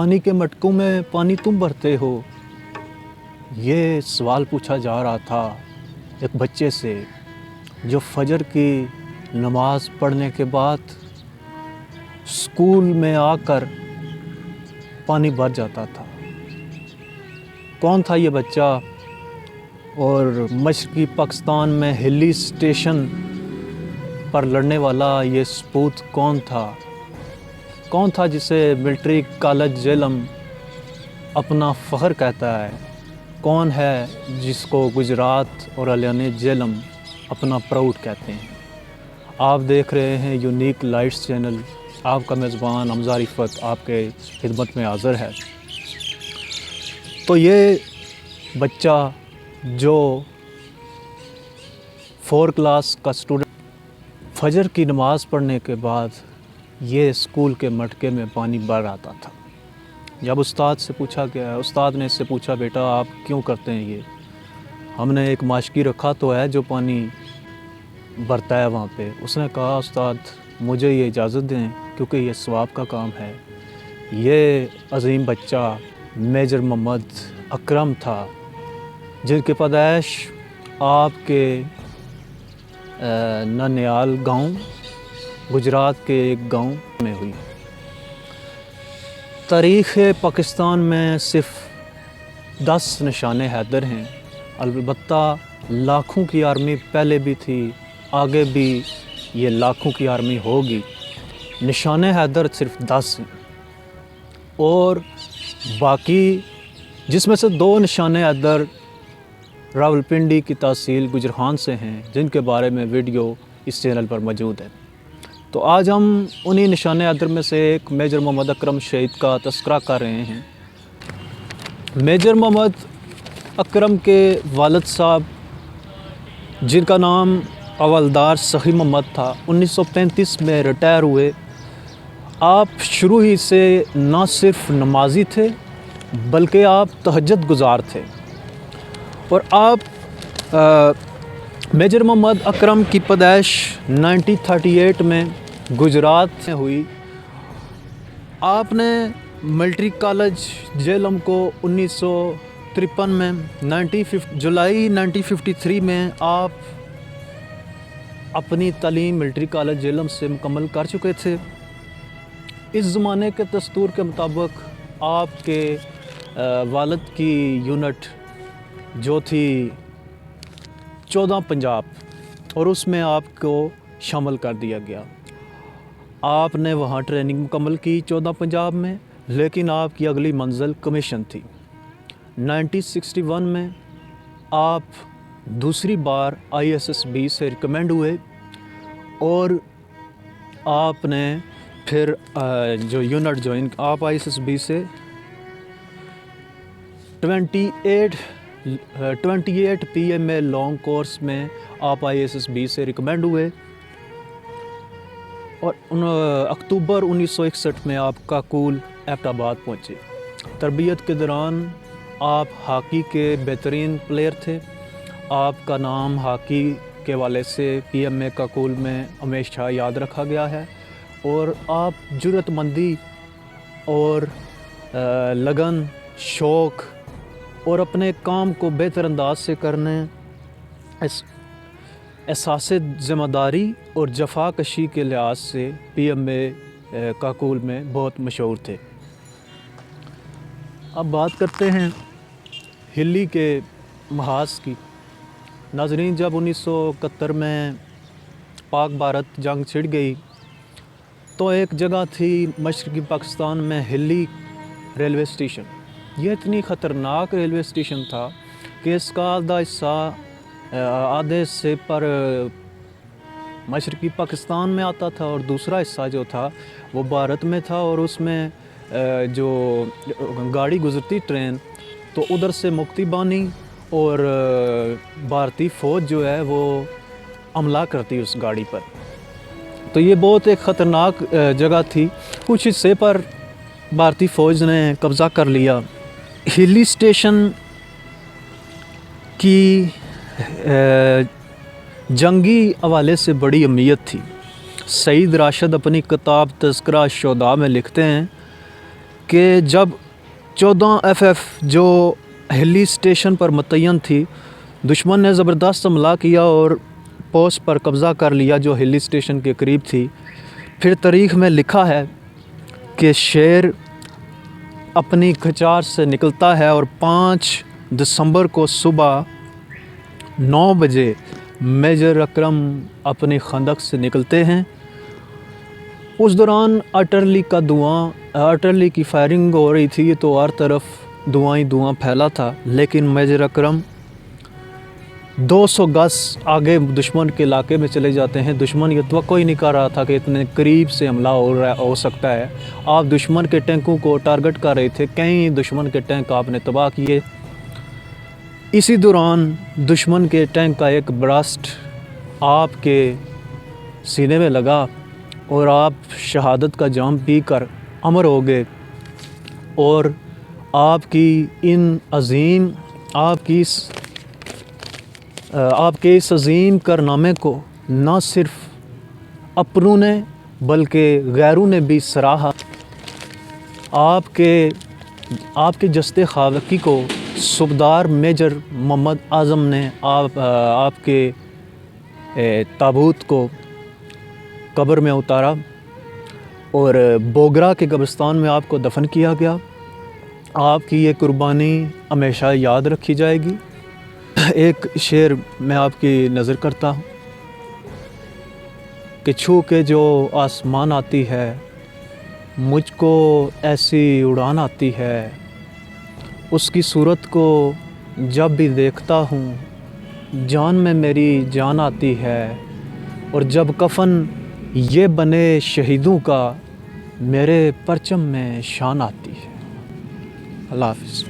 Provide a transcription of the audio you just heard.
پانی کے مٹکوں میں پانی تم بھرتے ہو، یہ سوال پوچھا جا رہا تھا ایک بچے سے جو فجر کی نماز پڑھنے کے بعد اسکول میں آ کر پانی بھر جاتا تھا۔ کون تھا یہ بچہ اور مشرقی پاکستان میں ہلی اسٹیشن پر لڑنے والا یہ سپوت کون تھا؟ کون تھا جسے ملٹری کالج جہلم اپنا فخر کہتا ہے؟ کون ہے جس کو گجرات اور علیانِ جہلم اپنا پراؤڈ کہتے ہیں؟ آپ دیکھ رہے ہیں یونیک لائٹس چینل، آپ کا میزبان حمزہ رفت آپ کے خدمت میں حاضر ہے۔ تو یہ بچہ جو 4 کلاس کا اسٹوڈنٹ فجر کی نماز پڑھنے کے بعد یہ اسکول کے مٹکے میں پانی بھر آتا تھا۔ جب استاد سے پوچھا گیا، استاد نے اس سے پوچھا بیٹا آپ کیوں کرتے ہیں یہ؟ ہم نے ایک ماشکی رکھا تو ہے جو پانی بھرتا ہے وہاں پہ۔ اس نے کہا استاد مجھے یہ اجازت دیں کیونکہ یہ ثواب کا کام ہے۔ یہ عظیم بچہ میجر محمد اکرم تھا جن کی پیدائش آپ کے ننیال گاؤں گجرات کے ایک گاؤں میں ہوئی۔ تاریخ پاکستان میں صرف 10 نشان حیدر ہیں، البتہ لاکھوں کی آرمی پہلے بھی تھی، آگے بھی یہ لاکھوں کی آرمی ہوگی۔ نشان حیدر صرف 10 ہیں اور باقی جس میں سے 2 نشان حیدر راولپنڈی کی تحصیل گجرہان سے ہیں جن کے بارے میں ویڈیو اس چینل پر موجود ہے۔ تو آج ہم انہی نشان حیدر میں سے ایک میجر محمد اکرم شہید کا تذکرہ کر رہے ہیں۔ میجر محمد اکرم کے والد صاحب جن کا نام حوالدار سخی محمد تھا 1935 میں ریٹائر ہوئے۔ آپ شروع ہی سے نہ صرف نمازی تھے بلکہ آپ تہجد گزار تھے، اور آپ میجر محمد اکرم کی پیدائش 1938 میں گجرات میں ہوئی۔ آپ نے ملٹری کالج جہلم کو 1953 میں جولائی 1953 میں آپ اپنی تعلیم ملٹری کالج جہلم سے مکمل کر چکے تھے۔ اس زمانے کے دستور کے مطابق آپ کے والد کی یونٹ جو تھی 14 پنجاب اور اس میں آپ کو شامل کر دیا گیا۔ آپ نے وہاں ٹریننگ مکمل کی 14 پنجاب میں، لیکن آپ کی اگلی منزل کمیشن تھی۔ 1961 میں آپ دوسری بار ISSB سے ریکمینڈ ہوئے اور آپ نے پھر جو یونٹ جوائن آپ ISSB سے 28 PMA لانگ کورس میں آپ ISSB سے ریکمینڈ ہوئے اور اکتوبر 1961 میں آپ کاکول ایبٹ آباد پہنچے۔ تربیت کے دوران آپ ہاکی کے بہترین پلیئر تھے۔ آپ کا نام ہاکی کے حوالے سے PMA کاکول میں ہمیشہ یاد رکھا گیا ہے، اور آپ جرأت مندی اور لگن، شوق اور اپنے کام کو بہتر انداز سے کرنے، احساس ذمہ داری اور جفا کشی کے لحاظ سے PMA کاکول میں بہت مشہور تھے۔ اب بات کرتے ہیں ہلی کے محاذ کی۔ ناظرین، جب 1971 میں پاک بھارت جنگ چھڑ گئی تو ایک جگہ تھی مشرقی پاکستان میں ہلی ریلوے اسٹیشن۔ یہ اتنی خطرناک ریلوے اسٹیشن تھا کہ اس کا آدھا حصہ آدھے حصے پر مشرقی پاکستان میں آتا تھا اور دوسرا حصہ جو تھا وہ بھارت میں تھا، اور اس میں جو گاڑی گزرتی ٹرین تو ادھر سے مکتی بانی اور بھارتی فوج جو ہے وہ حملہ کرتی اس گاڑی پر۔ تو یہ بہت ایک خطرناک جگہ تھی۔ کچھ حصے پر بھارتی فوج نے قبضہ کر لیا۔ ہلی اسٹیشن کی جنگی حوالے سے بڑی اہمیت تھی۔ سعید راشد اپنی کتاب تذکرہ الشہداء میں لکھتے ہیں کہ جب 14 FF جو ہلی اسٹیشن پر متعین تھی، دشمن نے زبردست حملہ کیا اور پوسٹ پر قبضہ کر لیا جو ہلی اسٹیشن کے قریب تھی۔ پھر تاریخ میں لکھا ہے کہ شیر اپنی کھچار سے نکلتا ہے اور 5 دسمبر کو صبح 9 بجے میجر اکرم اپنی خندق سے نکلتے ہیں۔ اس دوران آرٹلری کی فائرنگ ہو رہی تھی تو ہر طرف دھواں ہی دھواں پھیلا تھا، لیکن میجر اکرم 200 گز آگے دشمن کے علاقے میں چلے جاتے ہیں۔ دشمن یہ توقع ہی نہیں کر رہا تھا کہ اتنے قریب سے حملہ ہو سکتا ہے۔ آپ دشمن کے ٹینکوں کو ٹارگٹ کر رہے تھے، کئی دشمن کے ٹینک آپ نے تباہ کیے۔ اسی دوران دشمن کے ٹینک کا ایک برسٹ آپ کے سینے میں لگا اور آپ شہادت کا جام پی کر امر ہو گئے، اور آپ کے اس عظیم کارنامے کو نہ صرف اپنوں نے بلکہ غیروں نے بھی سراہا۔ آپ کے جسد خاکی کو صوبیدار میجر محمد اعظم نے آپ کے تابوت کو قبر میں اتارا اور بوگرا کے قبرستان میں آپ کو دفن کیا گیا۔ آپ کی یہ قربانی ہمیشہ یاد رکھی جائے گی۔ ایک شعر میں آپ کی نظر کرتا ہوں کہ چھو کے جو آسمان آتی ہے، مجھ کو ایسی اڑان آتی ہے، اس کی صورت کو جب بھی دیکھتا ہوں جان میں میری جان آتی ہے، اور جب کفن یہ بنے شہیدوں کا میرے پرچم میں شان آتی ہے۔ اللہ حافظ۔